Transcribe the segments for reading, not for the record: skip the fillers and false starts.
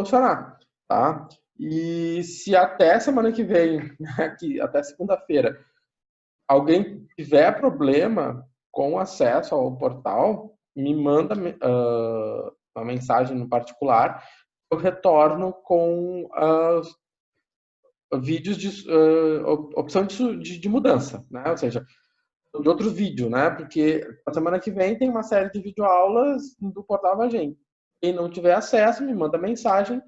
solucionar, tá? E se até semana que vem, aqui, até segunda-feira, alguém tiver problema com acesso ao portal, me manda uma mensagem no particular, eu retorno com vídeos de opção de mudança, né? Ou seja, de outro vídeo, né? Porque na semana que vem tem uma série de videoaulas do portal Vagem. Quem não tiver acesso, me manda mensagem,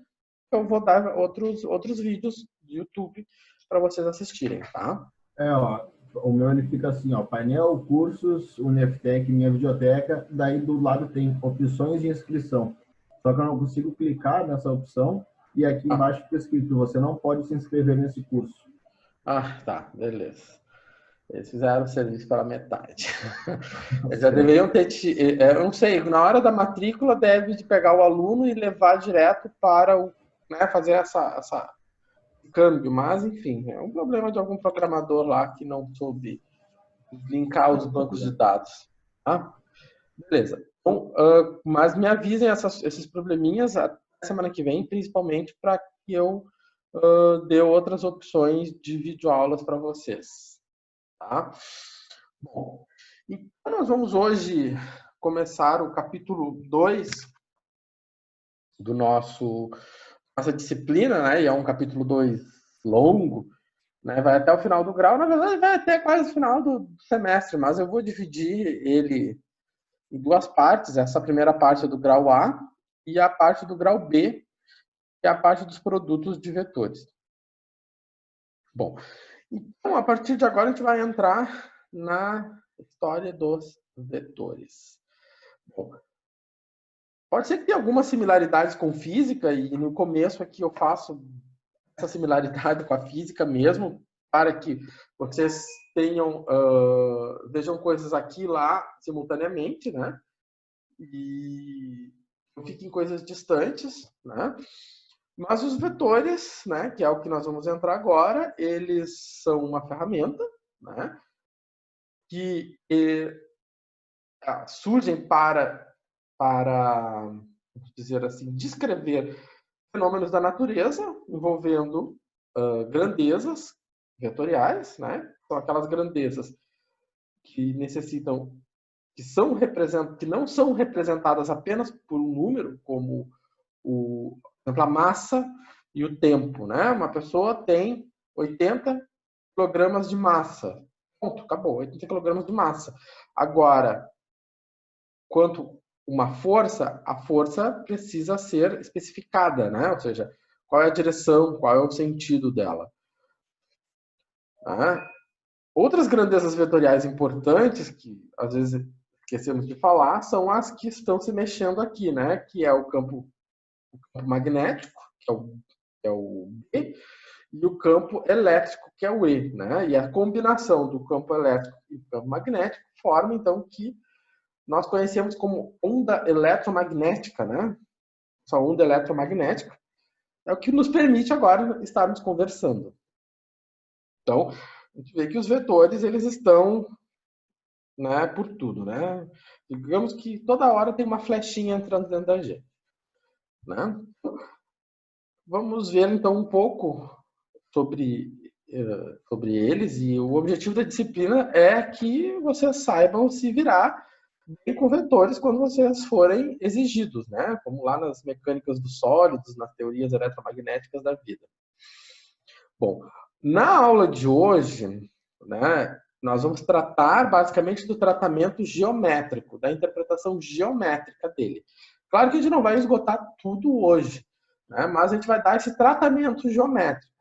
eu vou dar outros vídeos do YouTube para vocês assistirem, tá? Ó, o meu ele fica assim, ó, painel, cursos, Uniftec, minha biblioteca, daí do lado tem opções de inscrição. Só que eu não consigo clicar nessa opção e aqui Ah, embaixo fica escrito, você não pode se inscrever nesse curso. tá, beleza. Eles fizeram o serviço pela metade. Eles já Certo. deveriam ter. Eu não sei, na hora da matrícula deve de pegar o aluno e levar direto para o. Né, fazer essa câmbio, mas enfim, é um problema de algum programador lá que não soube linkar os bancos de dados. Tá? Beleza. Então, mas me avisem esses probleminhas até semana que vem, principalmente para que eu dê outras opções de videoaulas para vocês. Tá? Bom, então nós vamos hoje começar o capítulo 2 do nossa disciplina, né? E é um capítulo 2 longo, né? Vai até o final do grau, na verdade vai até quase o final do semestre, mas eu vou dividir ele em duas partes, essa primeira parte é do grau A e a parte do grau B, que é a parte dos produtos de vetores. Bom, então a partir de agora a gente vai entrar na história dos vetores. Bom, pode ser que tenha algumas similaridades com física, e no começo aqui eu faço essa similaridade com a física mesmo, para que vocês tenham, vejam coisas aqui e lá simultaneamente, né? E fiquem coisas distantes, né? Mas os vetores, né, que é o que nós vamos entrar agora, eles são uma ferramenta, né, que surgem para, vamos dizer assim, descrever fenômenos da natureza envolvendo grandezas vetoriais, né? São aquelas grandezas que necessitam, que não são representadas apenas por um número, como por exemplo, a massa e o tempo, né? Uma pessoa tem 80 quilogramas de massa. Ponto, acabou, 80 quilogramas de massa. Agora, quanto uma força, a força precisa ser especificada, né? Ou seja, qual é a direção, qual é o sentido dela. Né? Outras grandezas vetoriais importantes, que às vezes esquecemos de falar, são as que estão se mexendo aqui, né? Que é o campo magnético, que é o B, e o campo elétrico, que é o E. Né? E a combinação do campo elétrico e do campo magnético forma, então, que nós conhecemos como onda eletromagnética, né? Essa onda eletromagnética é o que nos permite agora estarmos conversando. Então, a gente vê que os vetores, eles estão, né, por tudo, né? Digamos que toda hora tem uma flechinha entrando dentro da gente, né? Vamos ver, então, um pouco sobre eles, e o objetivo da disciplina é que vocês saibam se virar bem com vetores quando vocês forem exigidos, né? Como lá nas mecânicas dos sólidos, nas teorias eletromagnéticas da vida. Bom, na aula de hoje, né, nós vamos tratar basicamente do tratamento geométrico, da interpretação geométrica dele. Claro que a gente não vai esgotar tudo hoje, né, mas a gente vai dar esse tratamento geométrico.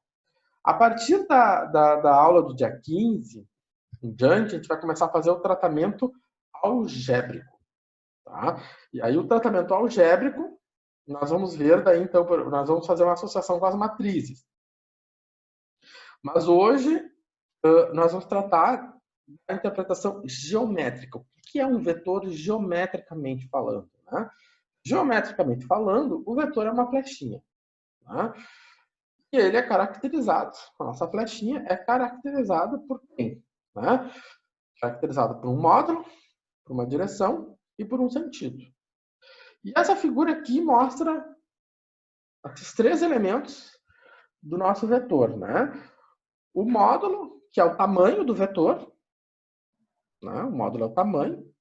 A partir da aula do dia 15 em diante, a gente vai começar a fazer o tratamento algébrico. Tá? E aí o tratamento algébrico, nós vamos ver daí, então, nós vamos fazer uma associação com as matrizes. Mas hoje nós vamos tratar da interpretação geométrica. O que é um vetor geometricamente falando? Né? Geometricamente falando, o vetor é uma flechinha. Né? E ele é caracterizado, a nossa flechinha é caracterizada por quem? Né? Caracterizada por um módulo, por uma direção e por um sentido. E essa figura aqui mostra esses 3 elementos do nosso vetor, né? O módulo, que é o tamanho do vetor, né? O módulo é o tamanho.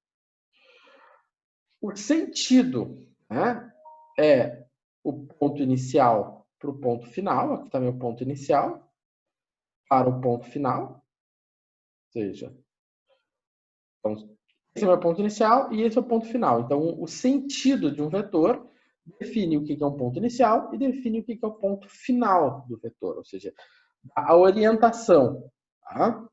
O sentido, né? É o ponto inicial para o ponto final, aqui também o ponto inicial, para o ponto final, ou seja, então, esse é o meu ponto inicial e esse é o ponto final. Então, o sentido de um vetor define o que é um ponto inicial e define o que é o ponto final do vetor, ou seja, a orientação, tá?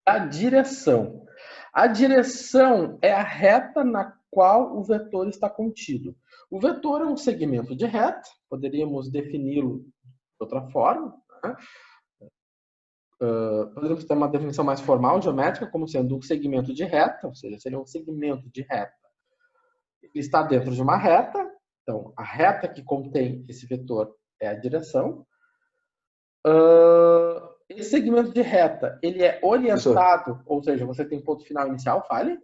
A direção. A direção é a reta na qual o vetor está contido. O vetor é um segmento de reta, poderíamos defini-lo de outra forma, né? Poderíamos ter uma definição mais formal, geométrica, como sendo um segmento de reta, ou seja, seria um segmento de reta. Ele está dentro de uma reta, então a reta que contém esse vetor é a direção. Esse segmento de reta, ele é orientado, ou seja, você tem ponto final inicial, fale?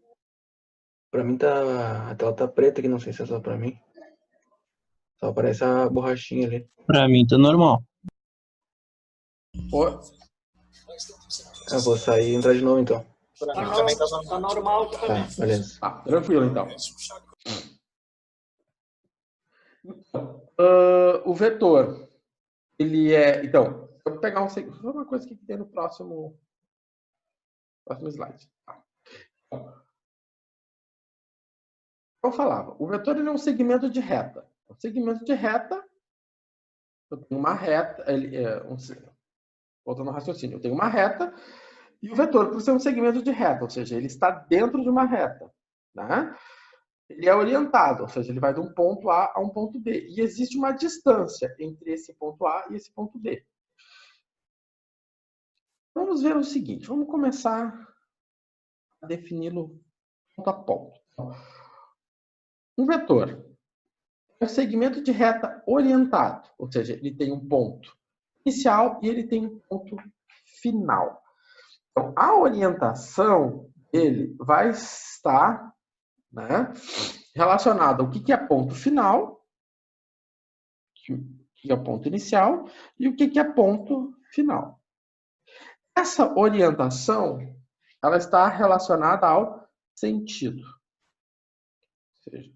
Pra mim a tela tá preta aqui, não sei se é só pra mim. Só aparece a borrachinha ali. Pra mim tá normal. Eu vou sair e entrar de novo então. Pra mim também tá normal também. Tá, beleza. Tá, tranquilo então. O vetor, ele é... Então, eu vou pegar uma coisa que tem no próximo slide. Tá. Eu falava, o vetor ele é um segmento de reta. Um segmento de reta, eu tenho uma reta, voltando ao raciocínio, eu tenho uma reta, e o vetor, por ser um segmento de reta, ou seja, ele está dentro de uma reta, né? Ele é orientado, ou seja, ele vai de um ponto A a um ponto B. E existe uma distância entre esse ponto A e esse ponto B. Vamos ver o seguinte, vamos começar a defini-lo ponto a ponto. Um vetor é um segmento de reta orientado, ou seja, ele tem um ponto inicial e ele tem um ponto final. Então, a orientação dele vai estar, né, relacionada ao que é ponto final, que é o ponto inicial, e o que é ponto final. Essa orientação, ela está relacionada ao sentido. Ou seja,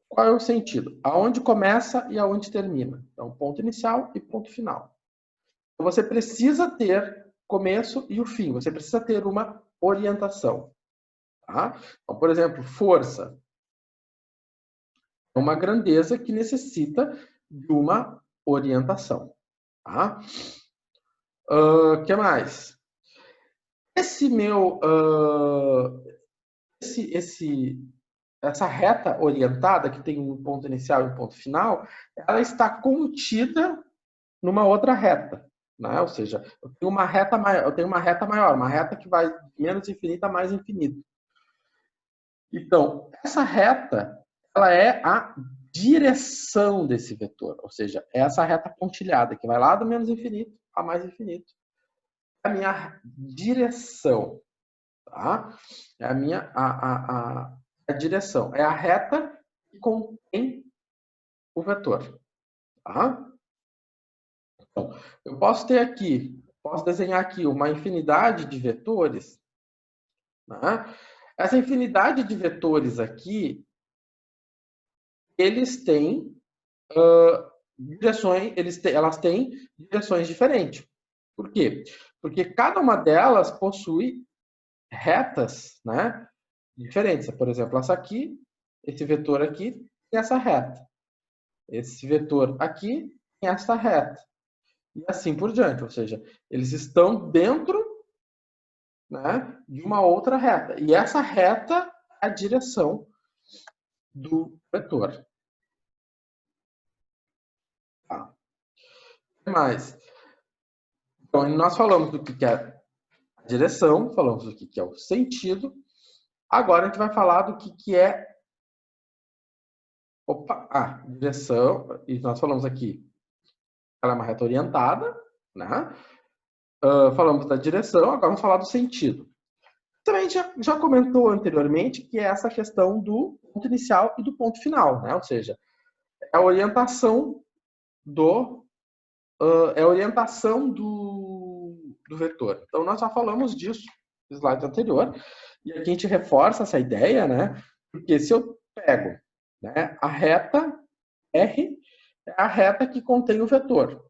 qual é o sentido? Aonde começa e aonde termina. Então, ponto inicial e ponto final. Então, você precisa ter começo e o fim. Você precisa ter uma orientação. Tá? Então, por exemplo, força. É uma grandeza que necessita de uma orientação. Tá? Que mais? Essa reta orientada, que tem um ponto inicial e um ponto final, ela está contida numa outra reta, né? Ou seja, eu tenho uma reta maior, uma reta que vai de menos infinito a mais infinito. Então, essa reta, ela é a direção desse vetor, ou seja, é essa reta pontilhada que vai lá do menos infinito a mais infinito. É a minha direção, tá? É a minha a direção, é a reta que contém o vetor, tá? Então, eu posso desenhar aqui uma infinidade de vetores, né? Essa infinidade de vetores aqui, eles têm elas têm direções diferentes. Por quê? Porque cada uma delas possui retas, né, diferentes. Por exemplo, essa aqui, esse vetor aqui tem essa reta. Esse vetor aqui tem essa reta. E assim por diante. Ou seja, eles estão dentro, né, de uma outra reta. E essa reta é a direção do vetor. Tá. O que mais? Então, nós falamos do que é a direção, falamos do que é o sentido. Agora a gente vai falar do que é direção. E nós falamos aqui, ela é uma reta orientada, né? Falamos da direção, agora vamos falar do sentido. Também já comentou anteriormente que é essa questão do ponto inicial e do ponto final, né? Ou seja, a orientação do do vetor. Então, nós já falamos disso no slide anterior, e aqui a gente reforça essa ideia, né? Porque se eu pego, né, a reta R, é a reta que contém o vetor.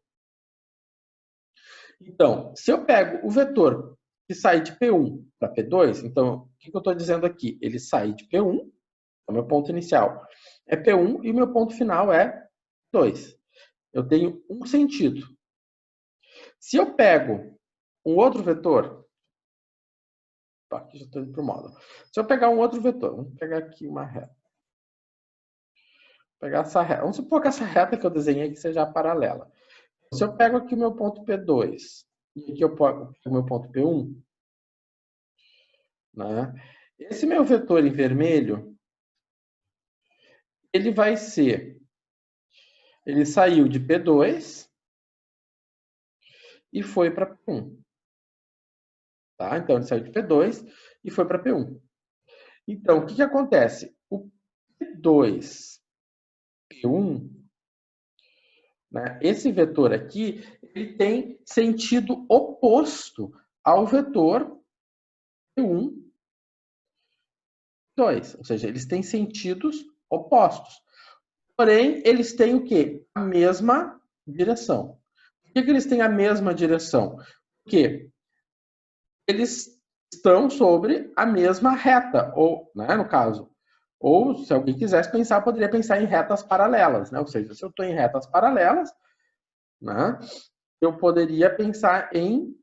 Então, se eu pego o vetor que sai de P1 para P2, então, o que eu estou dizendo aqui? Ele sai de P1, o meu ponto inicial é P1 e o meu ponto final é 2. Eu tenho um sentido. Se eu pego um outro vetor, aqui já estou indo para o módulo. Se eu pegar um outro vetor, vamos pegar aqui uma reta. Vou pegar essa reta. Vamos supor que essa reta que eu desenhei aqui seja a paralela. Se eu pego aqui o meu ponto P2 e aqui eu pego o meu ponto P1, né? Esse meu vetor em vermelho, ele vai ser, ele saiu de P2 e foi para P1. Tá? Então, ele saiu de P2 e foi para P1. Então, o que acontece? O P2, P1, né? Esse vetor aqui, ele tem sentido oposto ao vetor P1, 2. Ou seja, eles têm sentidos opostos. Porém, eles têm o quê? A mesma direção. Por que eles têm a mesma direção? Porque eles estão sobre a mesma reta, ou, né, no caso, ou se alguém quisesse pensar, poderia pensar em retas paralelas, né? Ou seja, se eu estou em retas paralelas, né, eu poderia pensar em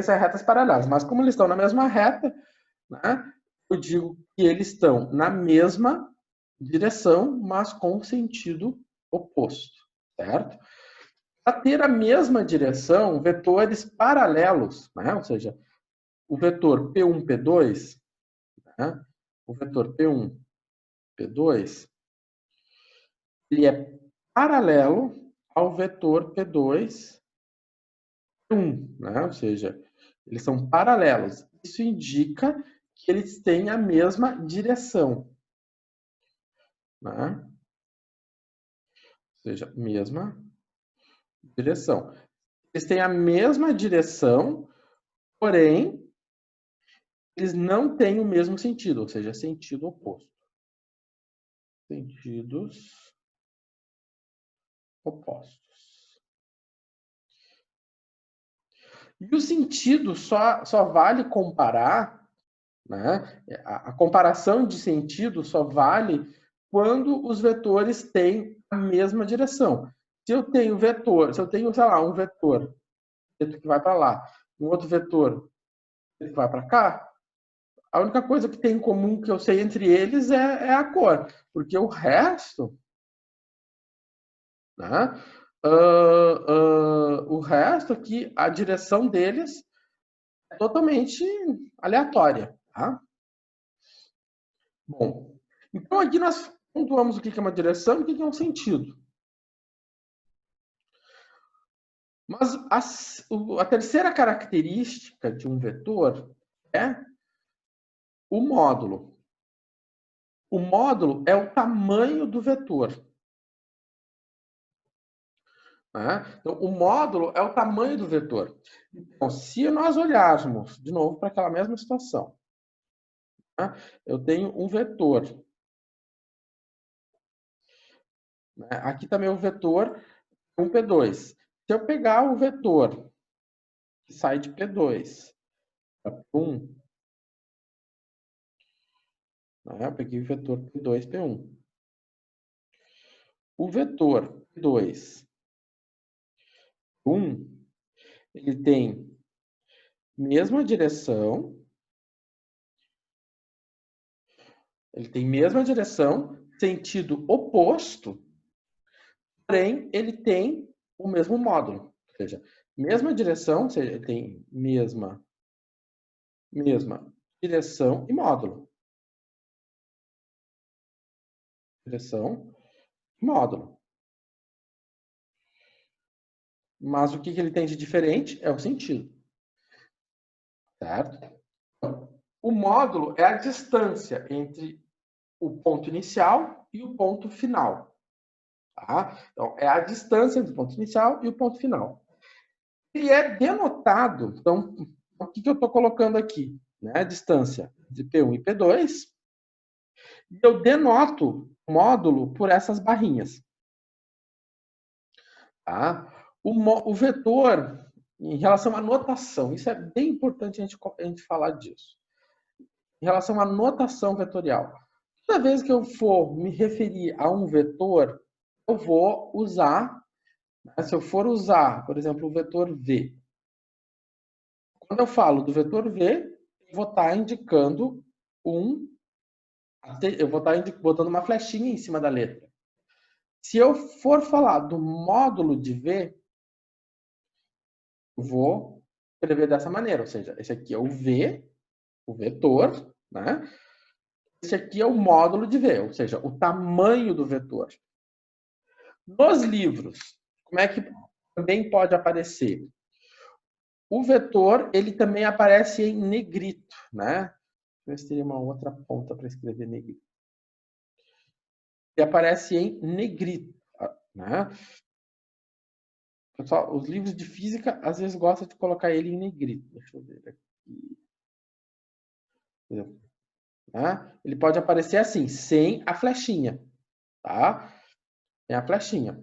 retas paralelas, mas como eles estão na mesma reta, né, eu digo que eles estão na mesma direção, mas com sentido oposto, certo? Para ter a mesma direção, vetores paralelos, né, ou seja, o vetor P1, P2, né, o vetor P1, P2, ele é paralelo ao vetor P2, P1, né, ou seja, eles são paralelos. Isso indica que eles têm a mesma direção, né? Ou seja, mesma direção. Eles têm a mesma direção, porém, eles não têm o mesmo sentido, ou seja, sentido oposto. Sentidos opostos. E o sentido só vale comparar, né? A comparação de sentido só vale quando os vetores têm a mesma direção. Se eu tenho vetor, se eu tenho, sei lá, um vetor que vai para lá, um outro vetor que vai para cá, a única coisa que tem em comum que eu sei entre eles é a cor, porque o resto, né? O resto aqui, a direção deles é totalmente aleatória, tá? Bom, então aqui nós pontuamos o que é uma direção e o que é um sentido. Mas a terceira característica de um vetor é o módulo. O módulo é o tamanho do vetor. Então, o módulo é o tamanho do vetor. Então, se nós olharmos, de novo, para aquela mesma situação, eu tenho um vetor. Aqui está meu vetor 1, P2. Se eu pegar o vetor que sai de P2 para P1, eu peguei o vetor P2, P1. O vetor P2, 1, ele tem mesma direção, sentido oposto, porém ele tem o mesmo módulo, ou seja, mesma direção, ou seja, ele tem mesma direção e módulo. Direção e módulo. Mas o que ele tem de diferente é o sentido. Certo? O módulo é a distância entre o ponto inicial e o ponto final. Tá? Então, é a distância entre o ponto inicial e o ponto final. Ele é denotado, então, o que eu estou colocando aqui? Né? A distância de P1 e P2, e eu denoto o módulo por essas barrinhas. Tá? O vetor, em relação à notação, isso é bem importante a gente falar disso. Em relação à notação vetorial, toda vez que eu for me referir a um vetor, eu vou usar, né, se eu for usar, por exemplo, o vetor V. Quando eu falo do vetor V, eu vou estar indicando eu vou estar botando uma flechinha em cima da letra. Se eu for falar do módulo de V, eu vou escrever dessa maneira, ou seja, esse aqui é o V, o vetor, né? Esse aqui é o módulo de V, ou seja, o tamanho do vetor. Nos livros, como é que também pode aparecer? O vetor, ele também aparece em negrito, né? Deixa eu ver se teria uma outra ponta para escrever negrito. Ele aparece em negrito, né? Pessoal, os livros de física, às vezes, gostam de colocar ele em negrito. Deixa eu ver aqui. Né? Ele pode aparecer assim, sem a flechinha, tá? Sem a flechinha.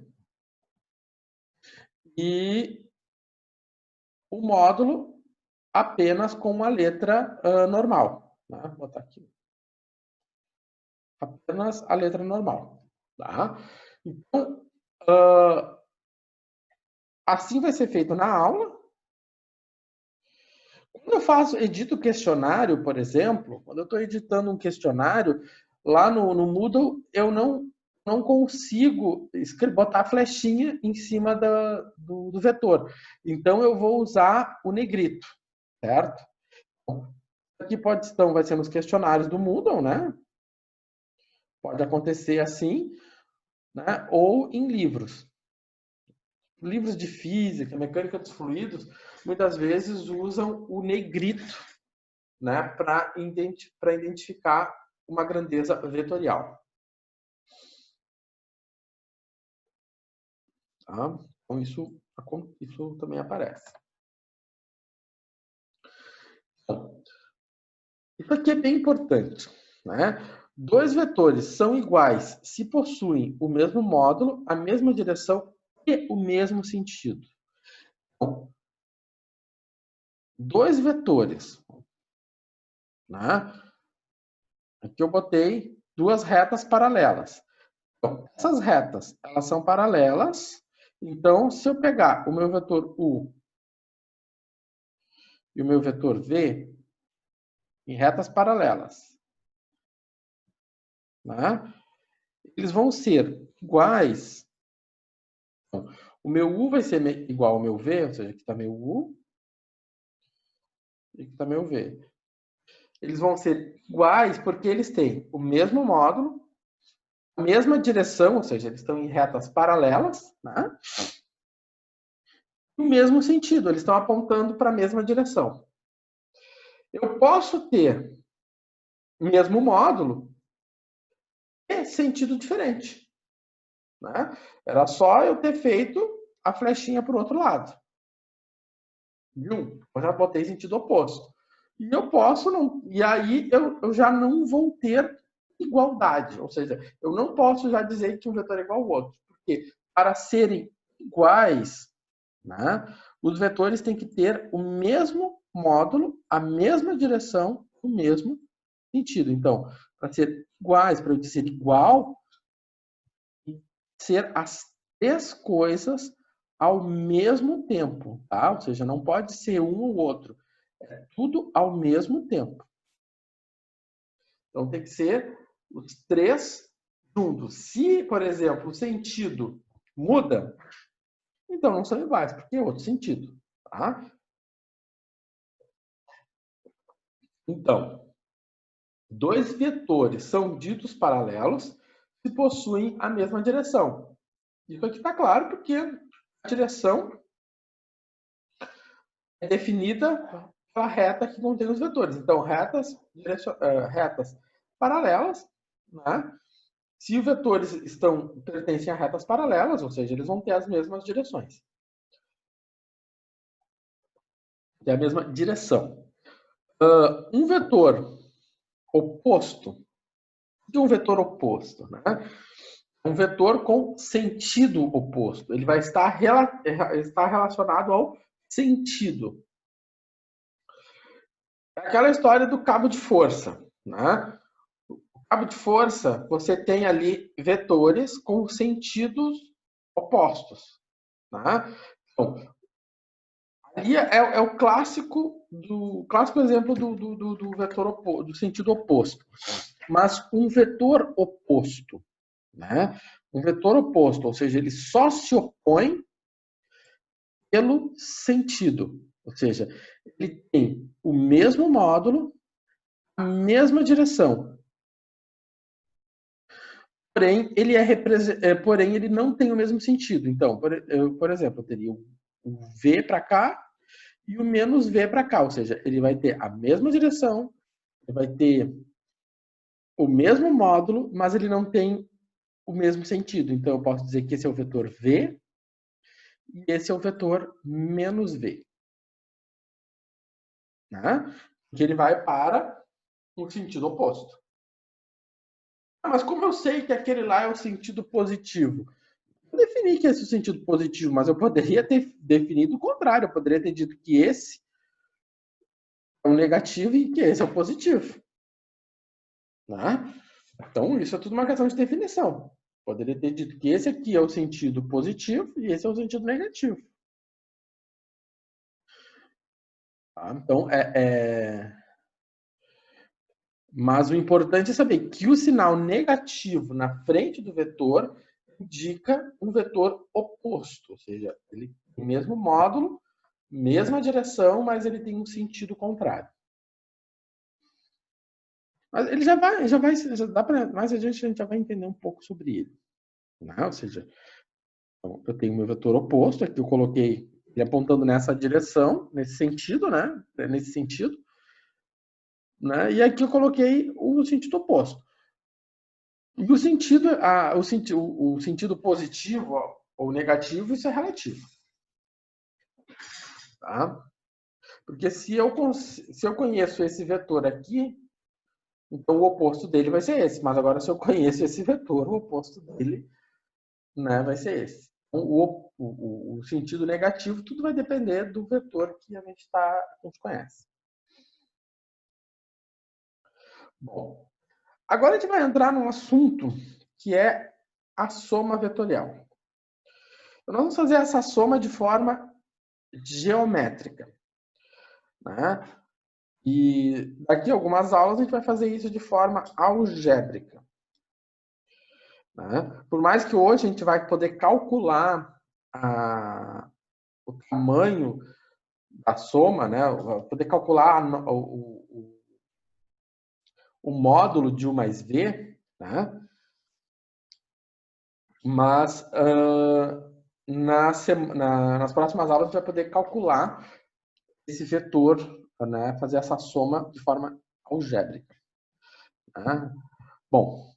E o módulo apenas com a letra normal. Né? Vou botar aqui. Apenas a letra normal. Tá? Então, assim vai ser feito na aula. Quando eu edito questionário, por exemplo, quando eu estou editando um questionário, lá no Moodle, eu não consigo botar a flechinha em cima do vetor. Então, eu vou usar o negrito, certo? Aqui vai ser nos questionários do Moodle, né? Pode acontecer assim, né? Ou em livros. Livros de física, mecânica dos fluidos, muitas vezes usam o negrito, né, para identificar uma grandeza vetorial. Tá? Então, isso também aparece. Bom, isso aqui é bem importante. Né? Dois vetores são iguais se possuem o mesmo módulo, a mesma direção e o mesmo sentido. Então, dois vetores. Né? Aqui eu botei duas retas paralelas. Então, essas retas, elas são paralelas. Então, se eu pegar o meu vetor U e o meu vetor V em retas paralelas, né? Eles vão ser iguais. Então, o meu U vai ser igual ao meu V, ou seja, aqui está meu U e aqui está meu V. Eles vão ser iguais porque eles têm o mesmo módulo, a mesma direção, ou seja, eles estão em retas paralelas, né? No mesmo sentido, eles estão apontando para a mesma direção. Eu posso ter o mesmo módulo e sentido diferente. Né? Era só eu ter feito a flechinha para o outro lado. Viu? Eu já botei sentido oposto. E eu posso não. E aí eu já não vou ter igualdade. Ou seja, eu não posso já dizer que um vetor é igual ao outro. Porque para serem iguais, né, os vetores têm que ter o mesmo módulo, a mesma direção, o mesmo sentido. Então, para ser iguais, para eu dizer igual, ser as três coisas ao mesmo tempo, tá? Ou seja, não pode ser um ou outro. É tudo ao mesmo tempo. Então, tem que ser os três juntos. Se, por exemplo, o sentido muda, então não são iguais, porque é outro sentido, tá? Então, dois vetores são ditos paralelos se possuem a mesma direção. Isso aqui está claro porque a direção é definida pela reta que contém os vetores. Então, retas paralelas, né, se os vetores pertencem a retas paralelas, ou seja, eles vão ter as mesmas direções. Tem a mesma direção. Um vetor oposto. O que é um vetor oposto? Né? Um vetor com sentido oposto. Ele vai estar relacionado ao sentido. É aquela história do cabo de força. Né? O cabo de força, você tem ali vetores com sentidos opostos. Né? Então, ali é o clássico exemplo do vetor do sentido oposto. Mas um vetor oposto, né? Um vetor oposto, ou seja, ele só se opõe pelo sentido. Ou seja, ele tem o mesmo módulo, a mesma direção. Porém, porém, ele não tem o mesmo sentido. Então, por exemplo, eu teria o V para cá e o menos V para cá. Ou seja, ele vai ter a mesma direção, ele vai ter o mesmo módulo, mas ele não tem o mesmo sentido. Então, eu posso dizer que esse é o vetor V e esse é o vetor menos V. Né? Que ele vai para o sentido oposto. Mas como eu sei que aquele lá é o sentido positivo? Eu defini que esse é o sentido positivo, mas eu poderia ter definido o contrário. Eu poderia ter dito que esse é o negativo e que esse é o positivo. Né? Então, isso é tudo uma questão de definição. Poderia ter dito que esse aqui é o sentido positivo e esse é o sentido negativo. Tá? Então, Mas o importante é saber que o sinal negativo na frente do vetor indica um vetor oposto, ou seja, ele tem o mesmo módulo, mesma direção, mas ele tem um sentido contrário. Mas ele já dá para mais adiante a gente já vai entender um pouco sobre ele, né? Ou seja, então, eu tenho meu vetor oposto, aqui eu coloquei ele apontando nessa direção, nesse sentido, né? Nesse sentido. Né? E aqui eu coloquei o sentido oposto. E o sentido positivo ou negativo, isso é relativo. Tá? Porque se eu conheço esse vetor aqui, então o oposto dele vai ser esse. Mas agora, se eu conheço esse vetor, o oposto dele, né, vai ser esse. Então, o sentido negativo, tudo vai depender do vetor que a gente conhece. Bom, agora a gente vai entrar num assunto que é a soma vetorial. Nós vamos fazer essa soma de forma geométrica. Né? E daqui a algumas aulas a gente vai fazer isso de forma algébrica. Né? Por mais que hoje a gente vai poder calcular o tamanho da soma, né? Poder calcular o módulo de U mais V, né? Mas nas próximas aulas a gente vai poder calcular esse vetor, né? Fazer essa soma de forma algébrica. Né? Bom,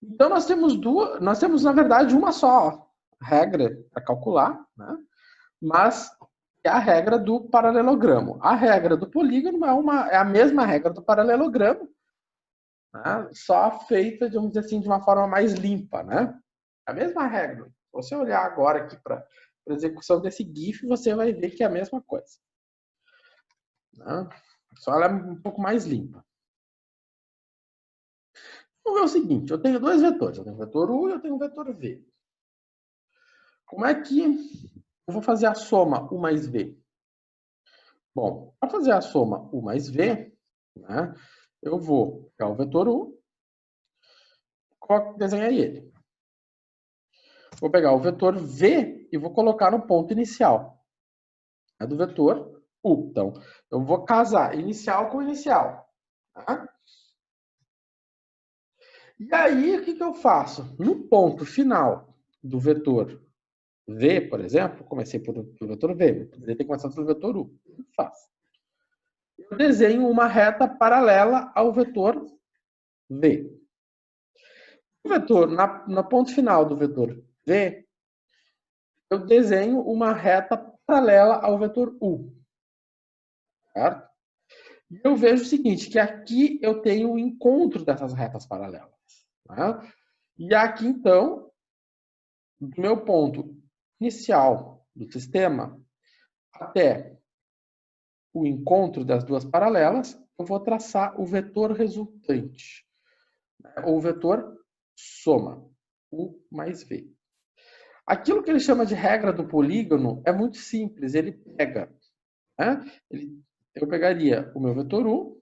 então nós temos na verdade uma só regra para calcular, né? Mas é a regra do paralelogramo. A regra do polígono é a mesma regra do paralelogramo, né? Só feita, vamos dizer assim, de uma forma mais limpa, né? A mesma regra. Se você olhar agora aqui para a execução desse GIF, você vai ver que é a mesma coisa. Né? Só ela é um pouco mais limpa. Vamos ver o seguinte, eu tenho dois vetores, eu tenho o vetor U e eu tenho o vetor V. Como é que eu vou fazer a soma U mais V? Bom, para fazer a soma U mais V, né, eu vou pegar o vetor U, desenhar ele. Vou pegar o vetor V e vou colocar no ponto inicial do vetor U. Então, eu vou casar inicial com inicial. Tá? E aí, o que eu faço? No ponto final do vetor V, por exemplo, comecei pelo vetor V, poderia ter começado pelo vetor U. O que eu faço? Eu desenho uma reta paralela ao vetor V. O vetor, na ponto final do vetor V, eu desenho uma reta paralela ao vetor U. Certo? E eu vejo o seguinte, que aqui eu tenho o encontro dessas retas paralelas. Né? E aqui, então, do meu ponto inicial do sistema até o encontro das duas paralelas, eu vou traçar o vetor resultante, ou o vetor soma, U mais V. Aquilo que ele chama de regra do polígono é muito simples, ele pega, né? Eu pegaria o meu vetor U,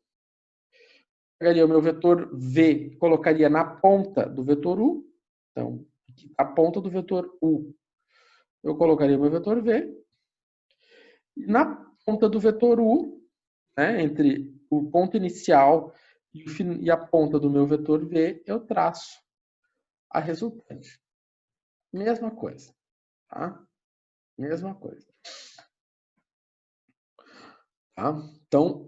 pegaria o meu vetor V, colocaria na ponta do vetor U, então, aqui a ponta do vetor U, eu colocaria o meu vetor V, e na ponta do vetor U, né, entre o ponto inicial e a ponta do meu vetor V, eu traço a resultante. Mesma coisa. Tá? Mesma coisa. Tá? Então,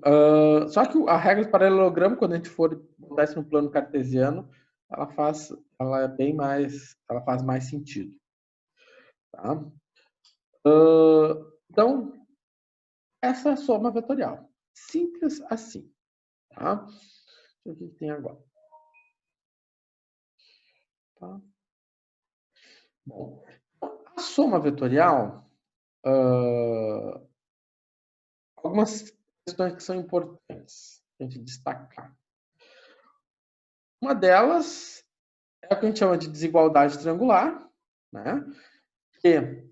só que a regra do paralelogramo, quando a gente for botar isso no plano cartesiano, ela faz mais sentido. Tá? Então, essa é a soma vetorial. Simples assim. Tá? Deixa eu ver o que tem agora. Tá? Bom, a soma vetorial, algumas questões que são importantes a gente destacar. Uma delas é o que a gente chama de desigualdade triangular, né? Que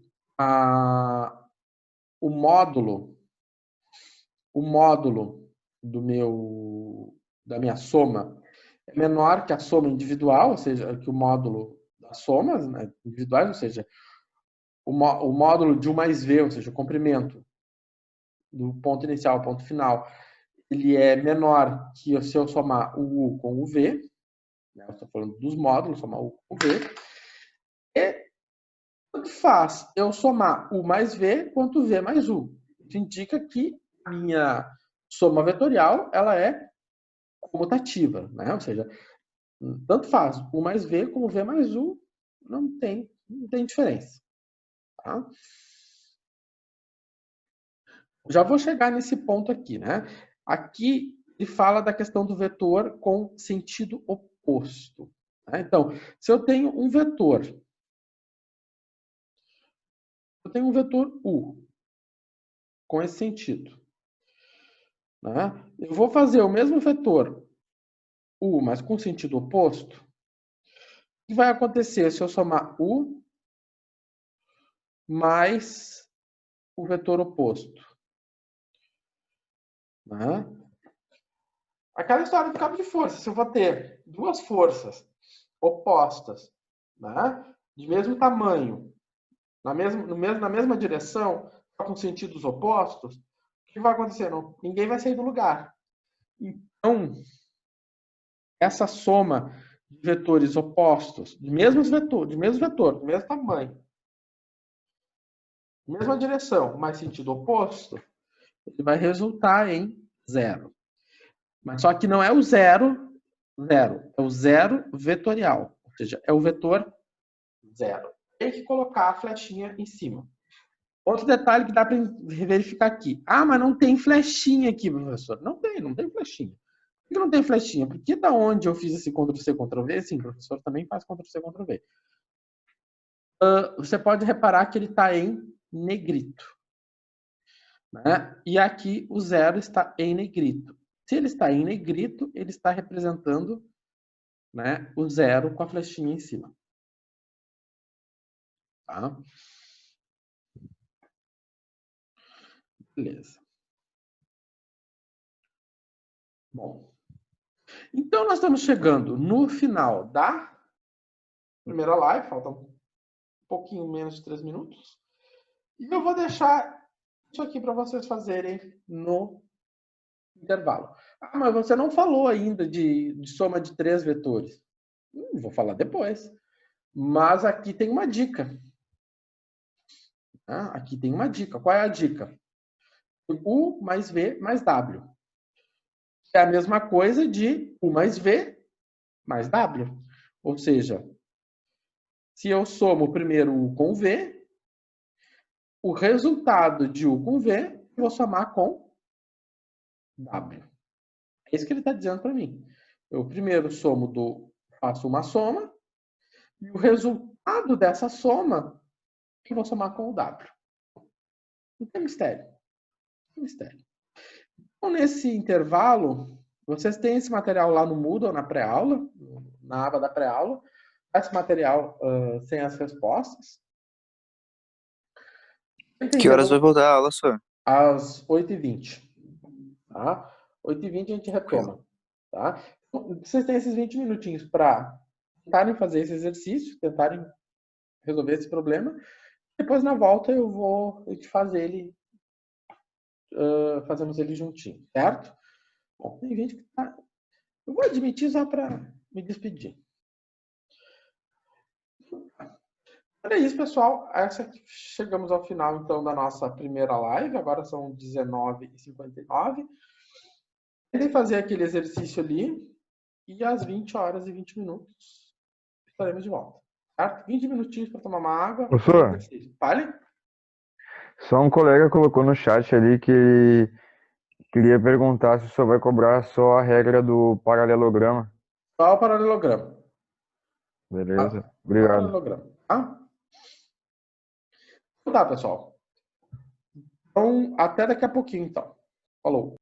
o módulo da minha soma é menor que a soma individual, ou seja, que o módulo das somas, né, individuais, ou seja, o módulo de U mais V, ou seja, o comprimento do ponto inicial ao ponto final, ele é menor que se eu somar o U com o V, né, eu estou falando dos módulos, somar U com o V, e tanto faz eu somar U mais V quanto V mais U. Isso indica que a minha soma vetorial ela é comutativa, né? Ou seja, tanto faz U mais V como V mais U, não tem diferença. Tá? Já vou chegar nesse ponto aqui, né? Aqui ele fala da questão do vetor com sentido oposto. Né? Então, se eu tenho um vetor, U com esse sentido, né? Eu vou fazer o mesmo vetor U, mas com sentido oposto. O que vai acontecer se eu somar U mais o vetor oposto? Né? Aquela história do campo de força. Se eu vou ter duas forças opostas, né, de mesmo tamanho, na mesma direção, com sentidos opostos, o que vai acontecer? Ninguém vai sair do lugar. Então, essa soma de vetores opostos, do mesmo vetor, do mesmo tamanho, mesma direção, mas sentido oposto, ele vai resultar em zero. Mas só que não é o zero, é o zero vetorial. Ou seja, é o vetor zero. Tem que colocar a flechinha em cima. Outro detalhe que dá para verificar aqui. Ah, mas não tem flechinha aqui, professor. Não tem flechinha. Por que não tem flechinha? Porque da onde eu fiz esse Ctrl+C, Ctrl+V, sim, o professor também faz Ctrl+C, Ctrl+V. Você pode reparar que ele está em negrito. Né? E aqui o zero está em negrito. Se ele está em negrito, ele está representando, né, o zero com a flechinha em cima. Tá? Beleza. Bom. Então, nós estamos chegando no final da primeira live. Falta um pouquinho menos de 3 minutos. E eu vou deixar isso aqui para vocês fazerem no intervalo. Ah, mas você não falou ainda de soma de 3 vetores. Vou falar depois. Mas aqui tem uma dica. Aqui tem uma dica. Qual é a dica? U mais V mais W. É a mesma coisa de U mais V mais W. Ou seja, se eu somo primeiro U com V, o resultado de U com V, eu vou somar com W. É isso que ele está dizendo para mim. Eu primeiro faço uma soma, e o resultado dessa soma, eu vou somar com o W. Não tem mistério. Não tem mistério. Então, nesse intervalo, vocês têm esse material lá no Moodle, na pré-aula, na aba da pré-aula. Esse material sem as respostas. Que horas vai voltar a aula, senhor? Às 8h20. Tá? 8h20 a gente retoma. Tá? Vocês têm esses 20 minutinhos para tentarem fazer esse exercício, tentarem resolver esse problema. Depois, na volta, a gente faz ele, fazemos ele juntinho, certo? Bom, tem gente que tá... Eu vou admitir só para me despedir. Era isso, pessoal. Chegamos ao final, então, da nossa primeira live. Agora são 19h59. Tentem fazer aquele exercício ali e às 20h20 estaremos de volta. Certo? 20 minutinhos para tomar uma água. Professor, Fale? só um colega colocou no chat ali que queria perguntar se o senhor vai cobrar só a regra do paralelograma. Só o paralelogramo. Beleza? Obrigado. Paralelogramo, tá? Então tá, pessoal. Então, até daqui a pouquinho, então. Falou.